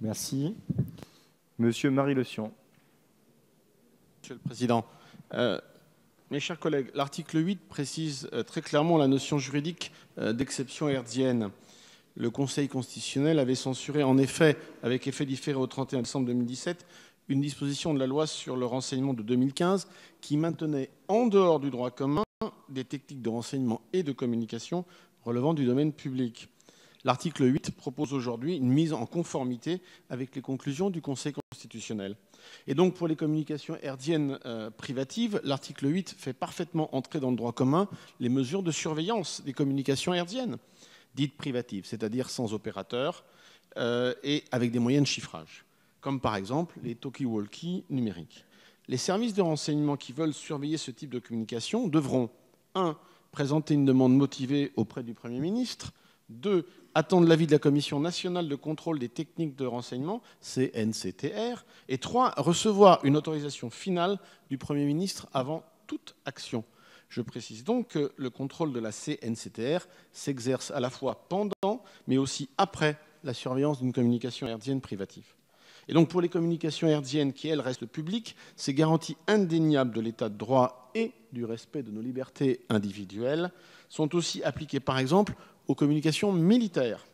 Merci. Monsieur Marie Le Sion. Monsieur le Président, mes chers collègues, l'article 8 précise très clairement la notion juridique d'exception hertzienne. Le Conseil constitutionnel avait censuré en effet, avec effet différé au 31 décembre 2017, une disposition de la loi sur le renseignement de 2015 qui maintenait en dehors du droit commun des techniques de renseignement et de communication relevant du domaine public. L'article 8 propose aujourd'hui une mise en conformité avec les conclusions du Conseil constitutionnel. Et donc pour les communications hertziennes privatives, l'article 8 fait parfaitement entrer dans le droit commun les mesures de surveillance des communications hertziennes, dites privatives, c'est-à-dire sans opérateur et avec des moyens de chiffrage, comme par exemple les talkie-walkie numériques. Les services de renseignement qui veulent surveiller ce type de communication devront 1. Présenter une demande motivée auprès du Premier ministre, 2. Attendre l'avis de la Commission nationale de contrôle des techniques de renseignement, CNCTR, et 3. Recevoir une autorisation finale du Premier ministre avant toute action. Je précise donc que le contrôle de la CNCTR s'exerce à la fois pendant, mais aussi après la surveillance d'une communication hertzienne privative. Et donc pour les communications hertziennes qui, elles, restent publiques, ces garanties indéniables de l'état de droit et du respect de nos libertés individuelles sont aussi appliquées, par exemple, aux communications militaires,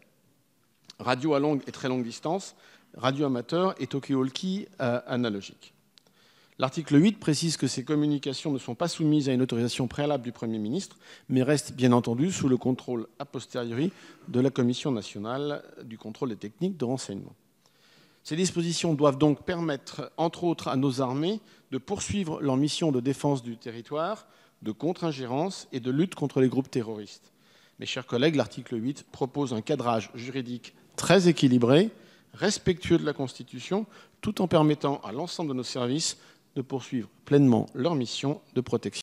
radio à longue et très longue distance, radio amateur et talkie-walkie analogique. L'article 8 précise que ces communications ne sont pas soumises à une autorisation préalable du Premier ministre, mais restent bien entendu sous le contrôle a posteriori de la Commission nationale du contrôle des techniques de renseignement. Ces dispositions doivent donc permettre, entre autres, à nos armées de poursuivre leur mission de défense du territoire, de contre-ingérence et de lutte contre les groupes terroristes. Mes chers collègues, l'article 8 propose un cadrage juridique très équilibré, respectueux de la Constitution, tout en permettant à l'ensemble de nos services de poursuivre pleinement leur mission de protection